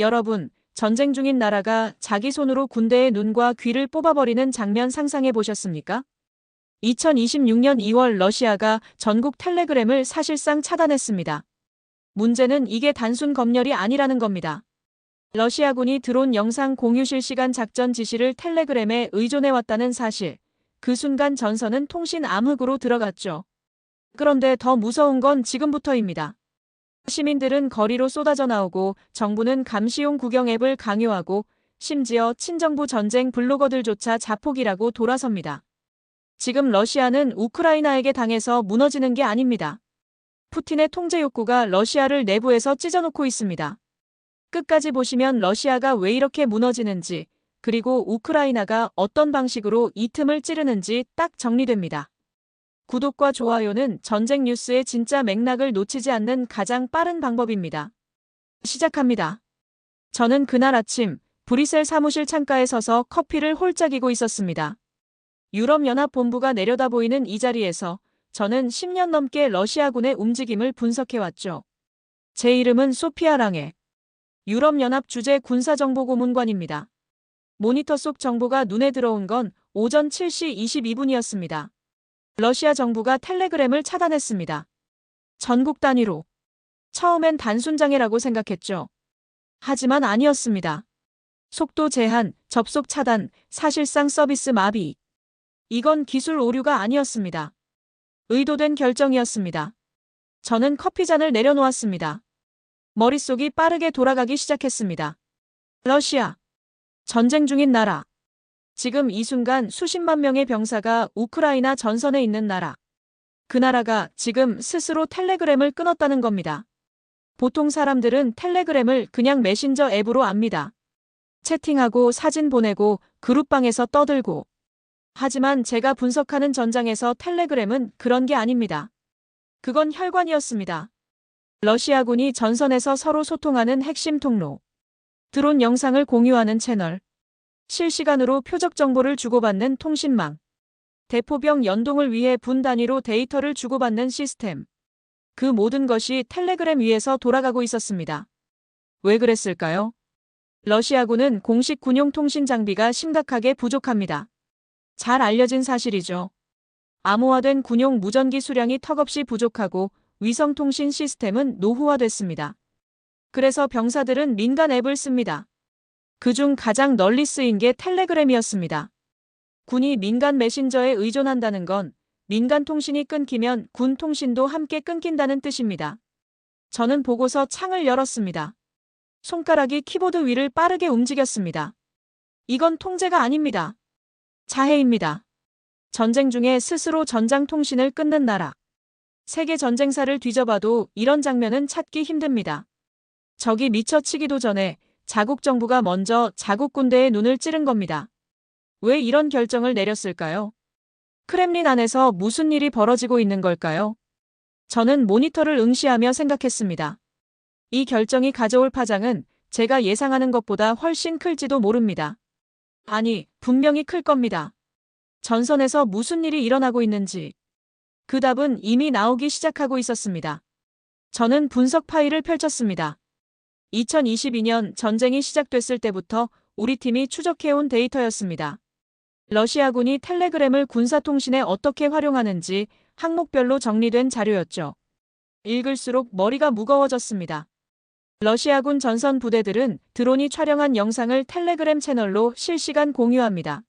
여러분, 전쟁 중인 나라가 자기 손으로 군대의 눈과 귀를 뽑아버리는 장면 상상해 보셨습니까? 2026년 2월 러시아가 전국 텔레그램을 사실상 차단했습니다. 문제는 이게 단순 검열이 아니라는 겁니다. 러시아군이 드론 영상 공유 실시간 작전 지시를 텔레그램에 의존해왔다는 사실. 그 순간 전선은 통신 암흑으로 들어갔죠. 그런데 더 무서운 건 지금부터입니다. 시민들은 거리로 쏟아져 나오고 정부는 감시용 구경 앱을 강요하고 심지어 친정부 전쟁 블로거들조차 자폭이라고 돌아섭니다. 지금 러시아는 우크라이나에게 당해서 무너지는 게 아닙니다. 푸틴의 통제 욕구가 러시아를 내부에서 찢어놓고 있습니다. 끝까지 보시면 러시아가 왜 이렇게 무너지는지, 그리고 우크라이나가 어떤 방식으로 이 틈을 찌르는지 딱 정리됩니다. 구독과 좋아요는 전쟁 뉴스의 진짜 맥락을 놓치지 않는 가장 빠른 방법입니다. 시작합니다. 저는 그날 아침 브뤼셀 사무실 창가에 서서 커피를 홀짝이고 있었습니다. 유럽연합 본부가 내려다 보이는 이 자리에서 저는 10년 넘게 러시아군의 움직임을 분석해왔죠. 제 이름은 소피아 랑에. 유럽연합 주재 군사정보고문관입니다. 모니터 속 정보가 눈에 들어온 건 오전 7시 22분이었습니다. 러시아 정부가 텔레그램을 차단했습니다. 전국 단위로. 처음엔 단순 장애라고 생각했죠. 하지만 아니었습니다. 속도 제한, 접속 차단, 사실상 서비스 마비. 이건 기술 오류가 아니었습니다. 의도된 결정이었습니다. 저는 커피잔을 내려놓았습니다. 머릿속이 빠르게 돌아가기 시작했습니다. 러시아. 전쟁 중인 나라. 지금 이 순간 수십만 명의 병사가 우크라이나 전선에 있는 나라. 그 나라가 지금 스스로 텔레그램을 끊었다는 겁니다. 보통 사람들은 텔레그램을 그냥 메신저 앱으로 압니다. 채팅하고 사진 보내고 그룹방에서 떠들고. 하지만 제가 분석하는 전장에서 텔레그램은 그런 게 아닙니다. 그건 혈관이었습니다. 러시아군이 전선에서 서로 소통하는 핵심 통로. 드론 영상을 공유하는 채널. 실시간으로 표적 정보를 주고받는 통신망. 대포병 연동을 위해 분 단위로 데이터를 주고받는 시스템. 그 모든 것이 텔레그램 위에서 돌아가고 있었습니다. 왜 그랬을까요? 러시아군은 공식 군용 통신 장비가 심각하게 부족합니다. 잘 알려진 사실이죠. 암호화된 군용 무전기 수량이 턱없이 부족하고 위성통신 시스템은 노후화됐습니다. 그래서 병사들은 민간 앱을 씁니다. 그중 가장 널리 쓰인 게 텔레그램이었습니다. 군이 민간 메신저에 의존한다는 건 민간 통신이 끊기면 군 통신도 함께 끊긴다는 뜻입니다. 저는 보고서 창을 열었습니다. 손가락이 키보드 위를 빠르게 움직였습니다. 이건 통제가 아닙니다. 자해입니다. 전쟁 중에 스스로 전장 통신을 끊는 나라. 세계 전쟁사를 뒤져봐도 이런 장면은 찾기 힘듭니다. 적이 미처치기도 전에 자국 정부가 먼저 자국 군대의 눈을 찌른 겁니다. 왜 이런 결정을 내렸을까요? 크렘린 안에서 무슨 일이 벌어지고 있는 걸까요? 저는 모니터를 응시하며 생각했습니다. 이 결정이 가져올 파장은 제가 예상하는 것보다 훨씬 클지도 모릅니다. 아니, 분명히 클 겁니다. 전선에서 무슨 일이 일어나고 있는지. 그 답은 이미 나오기 시작하고 있었습니다. 저는 분석 파일을 펼쳤습니다. 2022년 전쟁이 시작됐을 때부터 우리 팀이 추적해온 데이터였습니다. 러시아군이 텔레그램을 군사통신에 어떻게 활용하는지 항목별로 정리된 자료였죠. 읽을수록 머리가 무거워졌습니다. 러시아군 전선 부대들은 드론이 촬영한 영상을 텔레그램 채널로 실시간 공유합니다.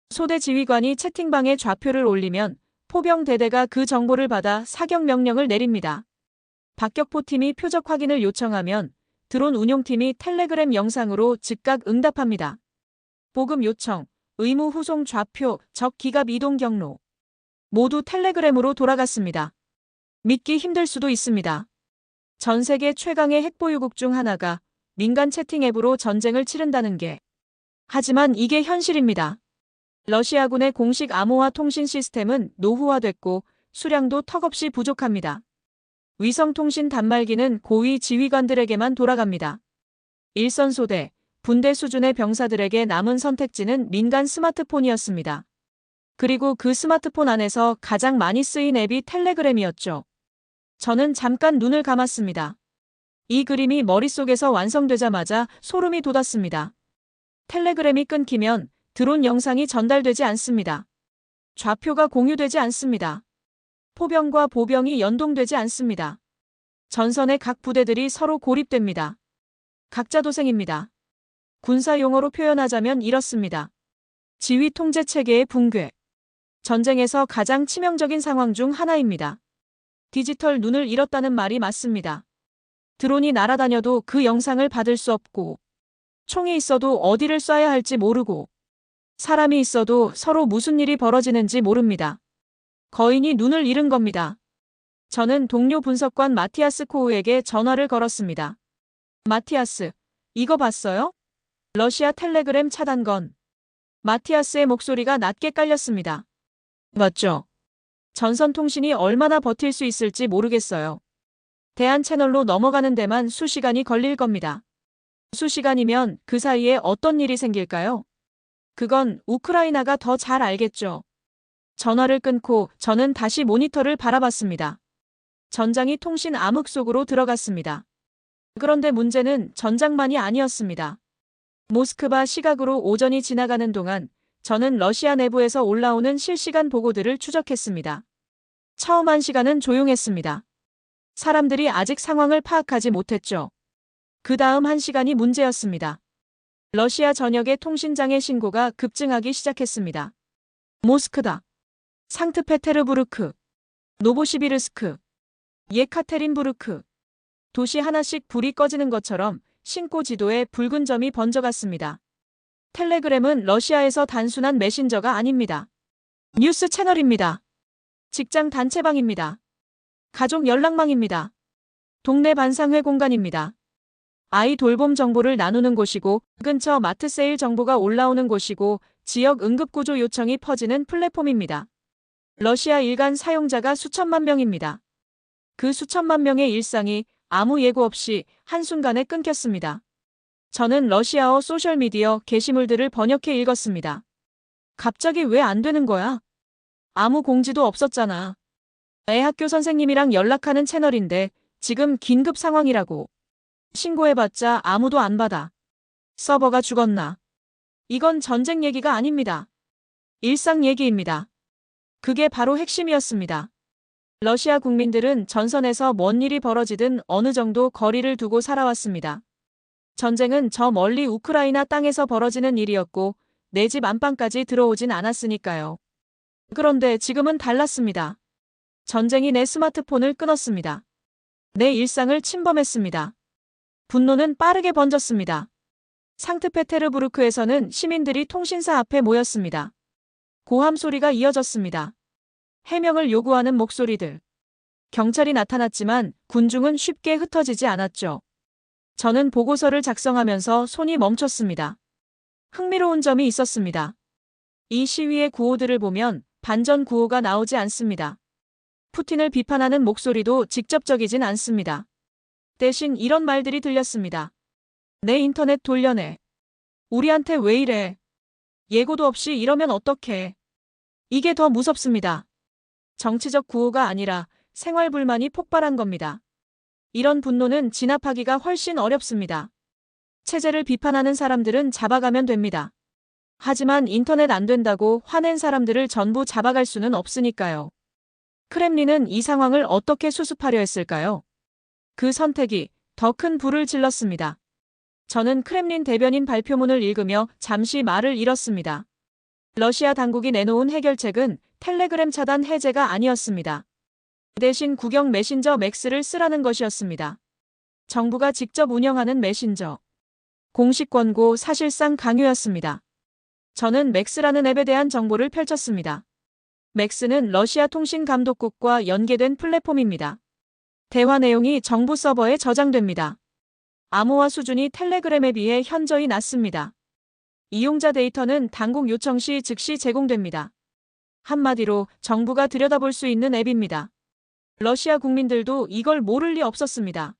소대 지휘관이 채팅방에 좌표를 올리면 포병 대대가 그 정보를 받아 사격 명령을 내립니다. 박격포팀이 표적 확인을 요청하면 드론 운용팀이 텔레그램 영상으로 즉각 응답합니다. 보급 요청, 의무 후송 좌표, 적 기갑 이동 경로. 모두 텔레그램으로 돌아갔습니다. 믿기 힘들 수도 있습니다. 전 세계 최강의 핵보유국 중 하나가 민간 채팅 앱으로 전쟁을 치른다는 게. 하지만 이게 현실입니다. 러시아군의 공식 암호화 통신 시스템은 노후화됐고 수량도 턱없이 부족합니다. 위성통신 단말기는 고위 지휘관들에게만 돌아갑니다. 일선 소대, 분대 수준의 병사들에게 남은 선택지는 민간 스마트폰이었습니다. 그리고 그 스마트폰 안에서 가장 많이 쓰인 앱이 텔레그램이었죠. 저는 잠깐 눈을 감았습니다. 이 그림이 머릿속에서 완성되자마자 소름이 돋았습니다. 텔레그램이 끊기면 드론 영상이 전달되지 않습니다. 좌표가 공유되지 않습니다. 포병과 보병이 연동되지 않습니다. 전선의 각 부대들이 서로 고립됩니다. 각자 도생입니다. 군사 용어로 표현하자면 이렇습니다. 지휘 통제 체계의 붕괴. 전쟁에서 가장 치명적인 상황 중 하나입니다. 디지털 눈을 잃었다는 말이 맞습니다. 드론이 날아다녀도 그 영상을 받을 수 없고, 총이 있어도 어디를 쏴야 할지 모르고, 사람이 있어도 서로 무슨 일이 벌어지는지 모릅니다. 거인이 눈을 잃은 겁니다. 저는 동료 분석관 마티아스 코우에게 전화를 걸었습니다. 마티아스, 이거 봤어요? 러시아 텔레그램 차단건. 마티아스의 목소리가 낮게 깔렸습니다. 맞죠? 전선 통신이 얼마나 버틸 수 있을지 모르겠어요. 대한 채널로 넘어가는 데만 수시간이 걸릴 겁니다. 수시간이면 그 사이에 어떤 일이 생길까요? 그건 우크라이나가 더 잘 알겠죠. 전화를 끊고 저는 다시 모니터를 바라봤습니다. 전장이 통신 암흑 속으로 들어갔습니다. 그런데 문제는 전장만이 아니었습니다. 모스크바 시각으로 오전이 지나가는 동안 저는 러시아 내부에서 올라오는 실시간 보고들을 추적했습니다. 처음 1시간은 조용했습니다. 사람들이 아직 상황을 파악하지 못했죠. 그 다음 1시간이 문제였습니다. 러시아 전역의 통신장애 신고가 급증하기 시작했습니다. 모스크바, 상트페테르부르크, 노보시비르스크, 예카테린부르크. 도시 하나씩 불이 꺼지는 것처럼 신고 지도에 붉은 점이 번져갔습니다. 텔레그램은 러시아에서 단순한 메신저가 아닙니다. 뉴스 채널입니다. 직장 단체방입니다. 가족 연락망입니다. 동네 반상회 공간입니다. 아이 돌봄 정보를 나누는 곳이고, 근처 마트 세일 정보가 올라오는 곳이고, 지역 응급구조 요청이 퍼지는 플랫폼입니다. 러시아 일간 사용자가 수천만 명입니다. 그 수천만 명의 일상이 아무 예고 없이 한순간에 끊겼습니다. 저는 러시아어 소셜미디어 게시물들을 번역해 읽었습니다. 갑자기 왜 안 되는 거야? 아무 공지도 없었잖아. 애 학교 선생님이랑 연락하는 채널인데 지금 긴급 상황이라고. 신고해봤자 아무도 안 받아. 서버가 죽었나? 이건 전쟁 얘기가 아닙니다. 일상 얘기입니다. 그게 바로 핵심이었습니다. 러시아 국민들은 전선에서 뭔 일이 벌어지든 어느 정도 거리를 두고 살아왔습니다. 전쟁은 저 멀리 우크라이나 땅에서 벌어지는 일이었고 내 집 안방까지 들어오진 않았으니까요. 그런데 지금은 달랐습니다. 전쟁이 내 스마트폰을 끊었습니다. 내 일상을 침범했습니다. 분노는 빠르게 번졌습니다. 상트페테르부르크에서는 시민들이 통신사 앞에 모였습니다. 고함 소리가 이어졌습니다. 해명을 요구하는 목소리들. 경찰이 나타났지만 군중은 쉽게 흩어지지 않았죠. 저는 보고서를 작성하면서 손이 멈췄습니다. 흥미로운 점이 있었습니다. 이 시위의 구호들을 보면 반전 구호가 나오지 않습니다. 푸틴을 비판하는 목소리도 직접적이진 않습니다. 대신 이런 말들이 들렸습니다. 내 인터넷 돌려내. 우리한테 왜 이래? 예고도 없이 이러면 어떡해? 이게 더 무섭습니다. 정치적 구호가 아니라 생활 불만이 폭발한 겁니다. 이런 분노는 진압하기가 훨씬 어렵습니다. 체제를 비판하는 사람들은 잡아가면 됩니다. 하지만 인터넷 안 된다고 화낸 사람들을 전부 잡아갈 수는 없으니까요. 크렘린은 이 상황을 어떻게 수습하려 했을까요? 그 선택이 더 큰 불을 질렀습니다. 저는 크렘린 대변인 발표문을 읽으며 잠시 말을 잃었습니다. 러시아 당국이 내놓은 해결책은 텔레그램 차단 해제가 아니었습니다. 대신 국영 메신저 맥스를 쓰라는 것이었습니다. 정부가 직접 운영하는 메신저. 공식 권고 사실상 강요였습니다. 저는 맥스라는 앱에 대한 정보를 펼쳤습니다. 맥스는 러시아 통신감독국과 연계된 플랫폼입니다. 대화 내용이 정부 서버에 저장됩니다. 암호화 수준이 텔레그램에 비해 현저히 낮습니다. 이용자 데이터는 당국 요청 시 즉시 제공됩니다. 한마디로 정부가 들여다볼 수 있는 앱입니다. 러시아 국민들도 이걸 모를 리 없었습니다.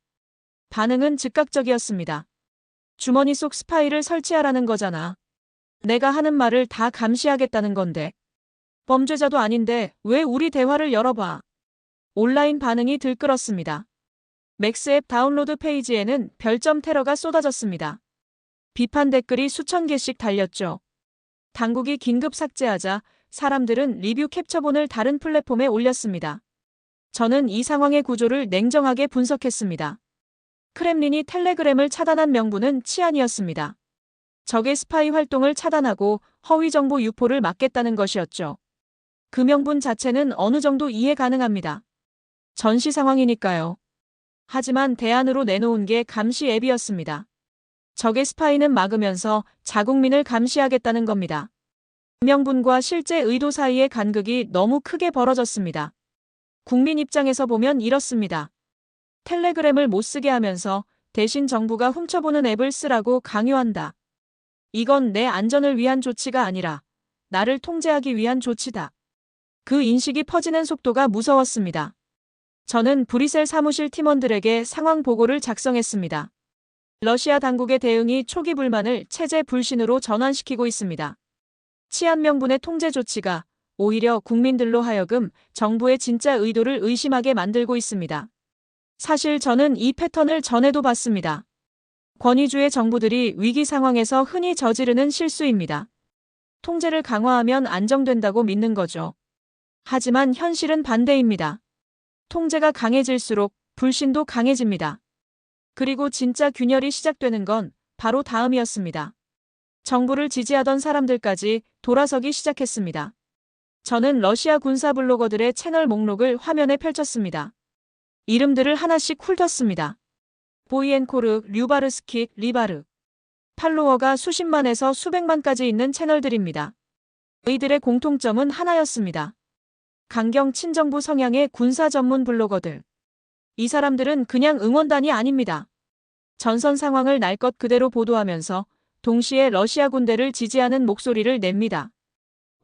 반응은 즉각적이었습니다. 주머니 속 스파이를 설치하라는 거잖아. 내가 하는 말을 다 감시하겠다는 건데. 범죄자도 아닌데 왜 우리 대화를 열어봐. 온라인 반응이 들끓었습니다. 맥스앱 다운로드 페이지에는 별점 테러가 쏟아졌습니다. 비판 댓글이 수천 개씩 달렸죠. 당국이 긴급 삭제하자 사람들은 리뷰 캡처본을 다른 플랫폼에 올렸습니다. 저는 이 상황의 구조를 냉정하게 분석했습니다. 크렘린이 텔레그램을 차단한 명분은 치안이었습니다. 적의 스파이 활동을 차단하고 허위 정보 유포를 막겠다는 것이었죠. 그 명분 자체는 어느 정도 이해 가능합니다. 전시 상황이니까요. 하지만 대안으로 내놓은 게 감시 앱이었습니다. 적의 스파이는 막으면서 자국민을 감시하겠다는 겁니다. 명분과 실제 의도 사이의 간극이 너무 크게 벌어졌습니다. 국민 입장에서 보면 이렇습니다. 텔레그램을 못 쓰게 하면서 대신 정부가 훔쳐보는 앱을 쓰라고 강요한다. 이건 내 안전을 위한 조치가 아니라 나를 통제하기 위한 조치다. 그 인식이 퍼지는 속도가 무서웠습니다. 저는 브뤼셀 사무실 팀원들에게 상황 보고를 작성했습니다. 러시아 당국의 대응이 초기 불만을 체제 불신으로 전환시키고 있습니다. 치안 명분의 통제 조치가 오히려 국민들로 하여금 정부의 진짜 의도를 의심하게 만들고 있습니다. 사실 저는 이 패턴을 전에도 봤습니다. 권위주의 정부들이 위기 상황에서 흔히 저지르는 실수입니다. 통제를 강화하면 안정된다고 믿는 거죠. 하지만 현실은 반대입니다. 통제가 강해질수록 불신도 강해집니다. 그리고 진짜 균열이 시작되는 건 바로 다음이었습니다. 정부를 지지하던 사람들까지 돌아서기 시작했습니다. 저는 러시아 군사 블로거들의 채널 목록을 화면에 펼쳤습니다. 이름들을 하나씩 훑었습니다. 보이엔코르, 류바르스키, 리바르. 팔로워가 수십만에서 수백만까지 있는 채널들입니다. 이들의 공통점은 하나였습니다. 강경 친정부 성향의 군사 전문 블로거들. 이 사람들은 그냥 응원단이 아닙니다. 전선 상황을 날 것 그대로 보도하면서 동시에 러시아 군대를 지지하는 목소리를 냅니다.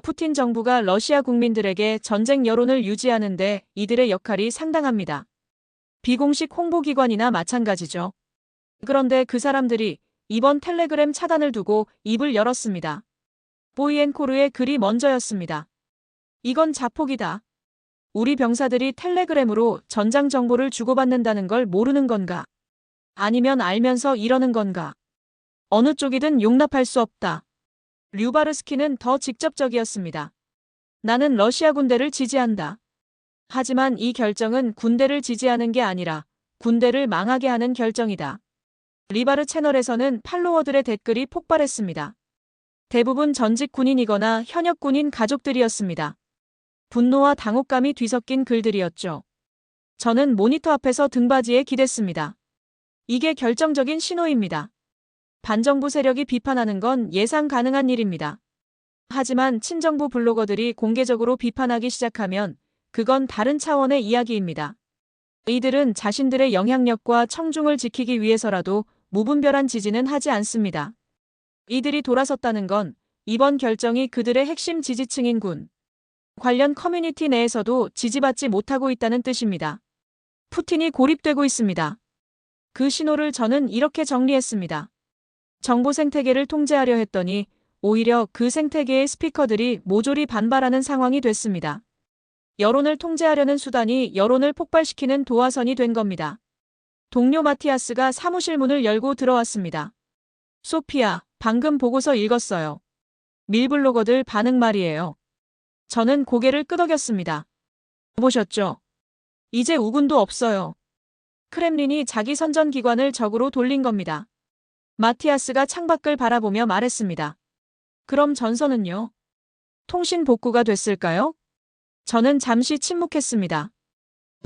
푸틴 정부가 러시아 국민들에게 전쟁 여론을 유지하는데 이들의 역할이 상당합니다. 비공식 홍보기관이나 마찬가지죠. 그런데 그 사람들이 이번 텔레그램 차단을 두고 입을 열었습니다. 보이엔코르의 글이 먼저였습니다. 이건 자폭이다. 우리 병사들이 텔레그램으로 전장 정보를 주고받는다는 걸 모르는 건가? 아니면 알면서 이러는 건가? 어느 쪽이든 용납할 수 없다. 류바르스키는 더 직접적이었습니다. 나는 러시아 군대를 지지한다. 하지만 이 결정은 군대를 지지하는 게 아니라 군대를 망하게 하는 결정이다. 리바르 채널에서는 팔로워들의 댓글이 폭발했습니다. 대부분 전직 군인이거나 현역 군인 가족들이었습니다. 분노와 당혹감이 뒤섞인 글들이었죠. 저는 모니터 앞에서 등받이에 기댔습니다. 이게 결정적인 신호입니다. 반정부 세력이 비판하는 건 예상 가능한 일입니다. 하지만 친정부 블로거들이 공개적으로 비판하기 시작하면 그건 다른 차원의 이야기입니다. 이들은 자신들의 영향력과 청중을 지키기 위해서라도 무분별한 지지는 하지 않습니다. 이들이 돌아섰다는 건 이번 결정이 그들의 핵심 지지층인 군, 관련 커뮤니티 내에서도 지지받지 못하고 있다는 뜻입니다. 푸틴이 고립되고 있습니다. 그 신호를 저는 이렇게 정리했습니다. 정보 생태계를 통제하려 했더니 오히려 그 생태계의 스피커들이 모조리 반발하는 상황이 됐습니다. 여론을 통제하려는 수단이 여론을 폭발시키는 도화선이 된 겁니다. 동료 마티아스가 사무실 문을 열고 들어왔습니다. 소피아, 방금 보고서 읽었어요. 밀블로거들 반응 말이에요. 저는 고개를 끄덕였습니다. 보셨죠? 이제 우군도 없어요. 크렘린이 자기 선전기관을 적으로 돌린 겁니다. 마티아스가 창밖을 바라보며 말했습니다. 그럼 전선은요? 통신 복구가 됐을까요? 저는 잠시 침묵했습니다.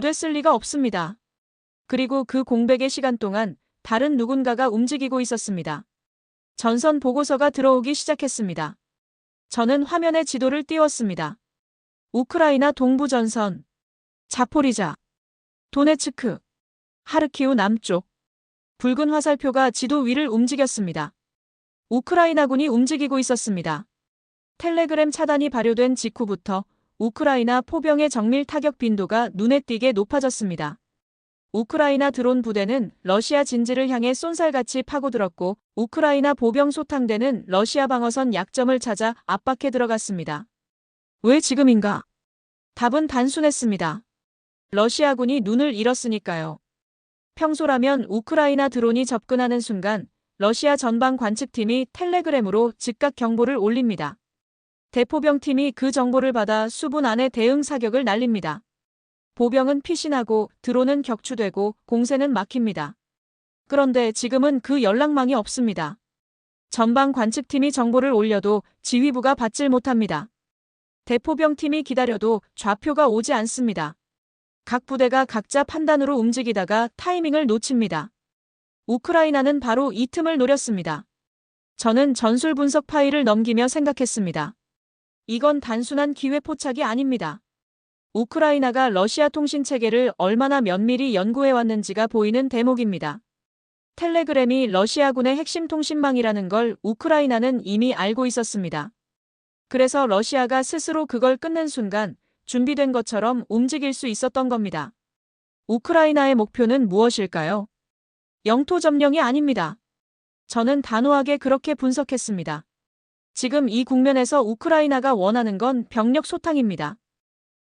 됐을 리가 없습니다. 그리고 그 공백의 시간 동안 다른 누군가가 움직이고 있었습니다. 전선 보고서가 들어오기 시작했습니다. 저는 화면에 지도를 띄웠습니다. 우크라이나 동부 전선, 자포리자, 도네츠크, 하르키우 남쪽. 붉은 화살표가 지도 위를 움직였습니다. 우크라이나군이 움직이고 있었습니다. 텔레그램 차단이 발효된 직후부터 우크라이나 포병의 정밀 타격 빈도가 눈에 띄게 높아졌습니다. 우크라이나 드론 부대는 러시아 진지를 향해 쏜살같이 파고들었고 우크라이나 보병 소탕대는 러시아 방어선 약점을 찾아 압박해 들어갔습니다. 왜 지금인가? 답은 단순했습니다. 러시아군이 눈을 잃었으니까요. 평소라면 우크라이나 드론이 접근하는 순간 러시아 전방 관측팀이 텔레그램으로 즉각 경보를 올립니다. 대포병팀이 그 정보를 받아 수분 안에 대응 사격을 날립니다. 보병은 피신하고 드론은 격추되고 공세는 막힙니다. 그런데 지금은 그 연락망이 없습니다. 전방 관측팀이 정보를 올려도 지휘부가 받질 못합니다. 대포병팀이 기다려도 좌표가 오지 않습니다. 각 부대가 각자 판단으로 움직이다가 타이밍을 놓칩니다. 우크라이나는 바로 이 틈을 노렸습니다. 저는 전술 분석 파일을 넘기며 생각했습니다. 이건 단순한 기회 포착이 아닙니다. 우크라이나가 러시아 통신 체계를 얼마나 면밀히 연구해왔는지가 보이는 대목입니다. 텔레그램이 러시아군의 핵심 통신망이라는 걸 우크라이나는 이미 알고 있었습니다. 그래서 러시아가 스스로 그걸 끊는 순간 준비된 것처럼 움직일 수 있었던 겁니다. 우크라이나의 목표는 무엇일까요? 영토 점령이 아닙니다. 저는 단호하게 그렇게 분석했습니다. 지금 이 국면에서 우크라이나가 원하는 건 병력 소탕입니다.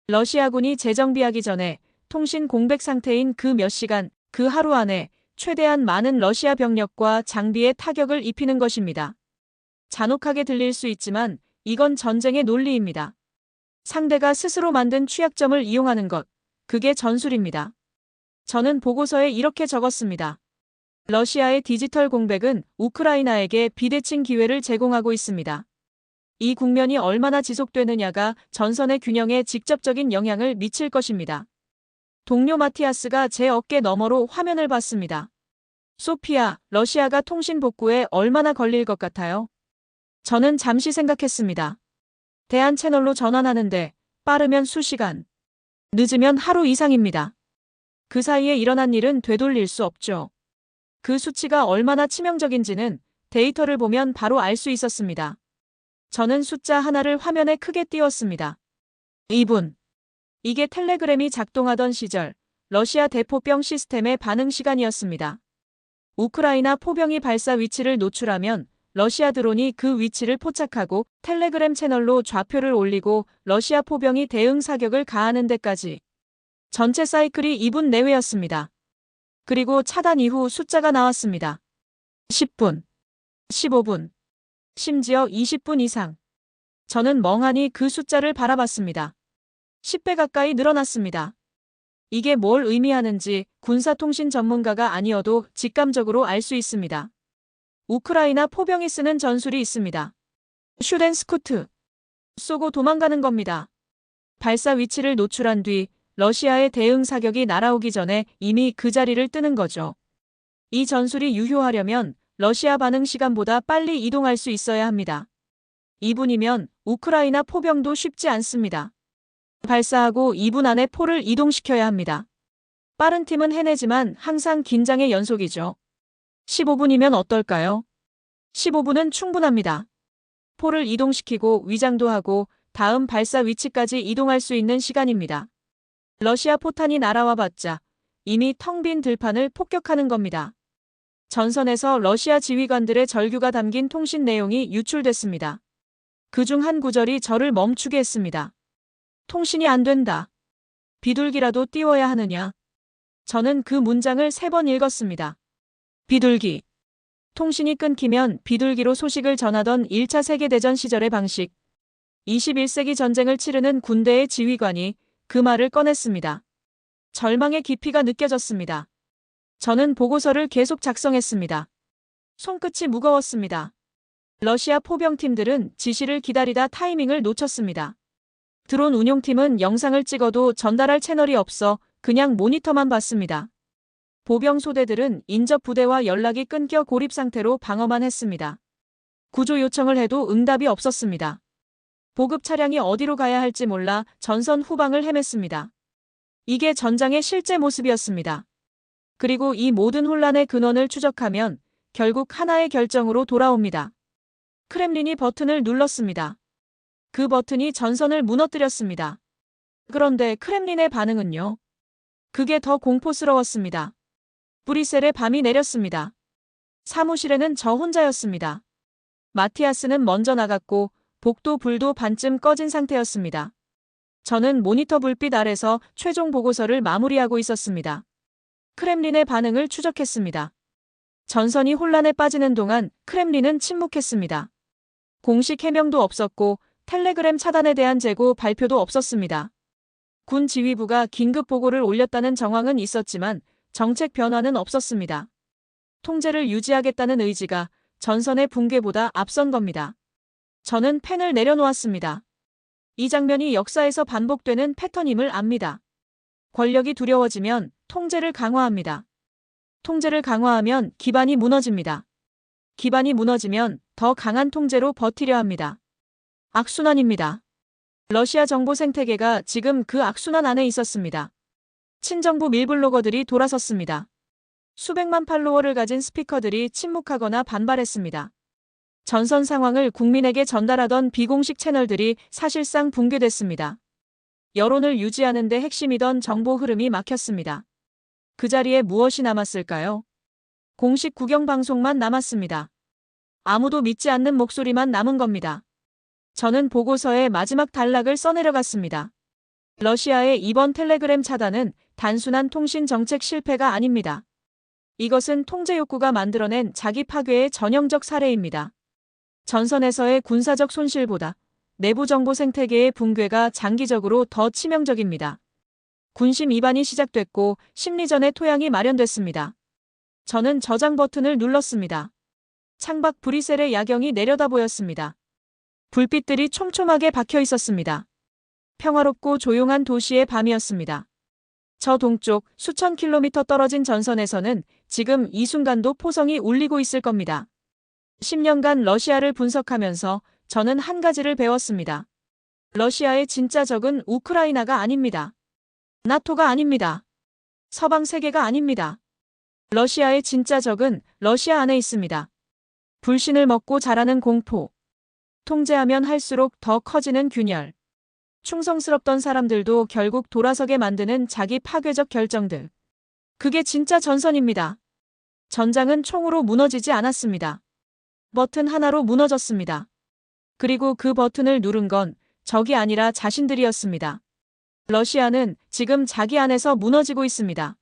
러시아군이 재정비하기 전에 통신 공백 상태인 그 몇 시간, 그 하루 안에 최대한 많은 러시아 병력과 장비에 타격을 입히는 것입니다. 잔혹하게 들릴 수 있지만 이건 전쟁의 논리입니다. 상대가 스스로 만든 취약점을 이용하는 것, 그게 전술입니다. 저는 보고서에 이렇게 적었습니다. 러시아의 디지털 공백은 우크라이나에게 비대칭 기회를 제공하고 있습니다. 이 국면이 얼마나 지속되느냐가 전선의 균형에 직접적인 영향을 미칠 것입니다. 동료 마티아스가 제 어깨 너머로 화면을 봤습니다. 소피아, 러시아가 통신 복구에 얼마나 걸릴 것 같아요? 저는 잠시 생각했습니다. 대한 채널로 전환하는데 빠르면 수시간, 늦으면 하루 이상입니다. 그 사이에 일어난 일은 되돌릴 수 없죠. 그 수치가 얼마나 치명적인지는 데이터를 보면 바로 알 수 있었습니다. 저는 숫자 하나를 화면에 크게 띄웠습니다. 2분. 이게 텔레그램이 작동하던 시절 러시아 대포병 시스템의 반응 시간이었습니다. 우크라이나 포병이 발사 위치를 노출하면 러시아 드론이 그 위치를 포착하고 텔레그램 채널로 좌표를 올리고 러시아 포병이 대응 사격을 가하는 데까지. 전체 사이클이 2분 내외였습니다. 그리고 차단 이후 숫자가 나왔습니다. 10분, 15분, 심지어 20분 이상. 저는 멍하니 그 숫자를 바라봤습니다. 10배 가까이 늘어났습니다. 이게 뭘 의미하는지 군사통신 전문가가 아니어도 직감적으로 알 수 있습니다. 우크라이나 포병이 쓰는 전술이 있습니다. 슈덴스쿠트. 쏘고 도망가는 겁니다. 발사 위치를 노출한 뒤 러시아의 대응 사격이 날아오기 전에 이미 그 자리를 뜨는 거죠. 이 전술이 유효하려면 러시아 반응 시간보다 빨리 이동할 수 있어야 합니다. 2분이면 우크라이나 포병도 쉽지 않습니다. 발사하고 2분 안에 포를 이동시켜야 합니다. 빠른 팀은 해내지만 항상 긴장의 연속이죠. 15분이면 어떨까요? 15분은 충분합니다. 포를 이동시키고 위장도 하고 다음 발사 위치까지 이동할 수 있는 시간입니다. 러시아 포탄이 날아와 봤자 이미 텅 빈 들판을 폭격하는 겁니다. 전선에서 러시아 지휘관들의 절규가 담긴 통신 내용이 유출됐습니다. 그중 한 구절이 저를 멈추게 했습니다. 통신이 안 된다. 비둘기라도 띄워야 하느냐. 저는 그 문장을 3번 읽었습니다. 비둘기. 통신이 끊기면 비둘기로 소식을 전하던 1차 세계대전 시절의 방식. 21세기 전쟁을 치르는 군대의 지휘관이 그 말을 꺼냈습니다. 절망의 깊이가 느껴졌습니다. 저는 보고서를 계속 작성했습니다. 손끝이 무거웠습니다. 러시아 포병팀들은 지시를 기다리다 타이밍을 놓쳤습니다. 드론 운용팀은 영상을 찍어도 전달할 채널이 없어 그냥 모니터만 봤습니다. 보병 소대들은 인접 부대와 연락이 끊겨 고립 상태로 방어만 했습니다. 구조 요청을 해도 응답이 없었습니다. 보급 차량이 어디로 가야 할지 몰라 전선 후방을 헤맸습니다. 이게 전장의 실제 모습이었습니다. 그리고 이 모든 혼란의 근원을 추적하면 결국 하나의 결정으로 돌아옵니다. 크렘린이 버튼을 눌렀습니다. 그 버튼이 전선을 무너뜨렸습니다. 그런데 크렘린의 반응은요? 그게 더 공포스러웠습니다. 브뤼셀에 밤이 내렸습니다. 사무실에는 저 혼자였습니다. 마티아스는 먼저 나갔고 복도 불도 반쯤 꺼진 상태였습니다. 저는 모니터 불빛 아래서 최종 보고서를 마무리하고 있었습니다. 크렘린의 반응을 추적했습니다. 전선이 혼란에 빠지는 동안 크렘린은 침묵했습니다. 공식 해명도 없었고 텔레그램 차단에 대한 재고 발표도 없었습니다. 군 지휘부가 긴급 보고를 올렸다는 정황은 있었지만 정책 변화는 없었습니다. 통제를 유지하겠다는 의지가 전선의 붕괴보다 앞선 겁니다. 저는 펜을 내려놓았습니다. 이 장면이 역사에서 반복되는 패턴임을 압니다. 권력이 두려워지면 통제를 강화합니다. 통제를 강화하면 기반이 무너집니다. 기반이 무너지면 더 강한 통제로 버티려 합니다. 악순환입니다. 러시아 정보 생태계가 지금 그 악순환 안에 있었습니다. 친정부 밀블로거들이 돌아섰습니다. 수백만 팔로워를 가진 스피커들이 침묵하거나 반발했습니다. 전선 상황을 국민에게 전달하던 비공식 채널들이 사실상 붕괴됐습니다. 여론을 유지하는 데 핵심이던 정보 흐름이 막혔습니다. 그 자리에 무엇이 남았을까요? 공식 국영방송만 남았습니다. 아무도 믿지 않는 목소리만 남은 겁니다. 저는 보고서의 마지막 단락을 써내려갔습니다. 러시아의 이번 텔레그램 차단은 단순한 통신 정책 실패가 아닙니다. 이것은 통제 욕구가 만들어낸 자기 파괴의 전형적 사례입니다. 전선에서의 군사적 손실보다 내부 정보 생태계의 붕괴가 장기적으로 더 치명적입니다. 군심 이반이 시작됐고 심리전의 토양이 마련됐습니다. 저는 저장 버튼을 눌렀습니다. 창밖 브뤼셀의 야경이 내려다 보였습니다. 불빛들이 촘촘하게 박혀 있었습니다. 평화롭고 조용한 도시의 밤이었습니다. 저 동쪽 수천 킬로미터 떨어진 전선에서는 지금 이 순간도 포성이 울리고 있을 겁니다. 10년간 러시아를 분석하면서 저는 한 가지를 배웠습니다. 러시아의 진짜 적은 우크라이나가 아닙니다. 나토가 아닙니다. 서방 세계가 아닙니다. 러시아의 진짜 적은 러시아 안에 있습니다. 불신을 먹고 자라는 공포. 통제하면 할수록 더 커지는 균열. 충성스럽던 사람들도 결국 돌아서게 만드는 자기 파괴적 결정들. 그게 진짜 전선입니다. 전장은 총으로 무너지지 않았습니다. 버튼 하나로 무너졌습니다. 그리고 그 버튼을 누른 건 적이 아니라 자신들이었습니다. 러시아는 지금 자기 안에서 무너지고 있습니다.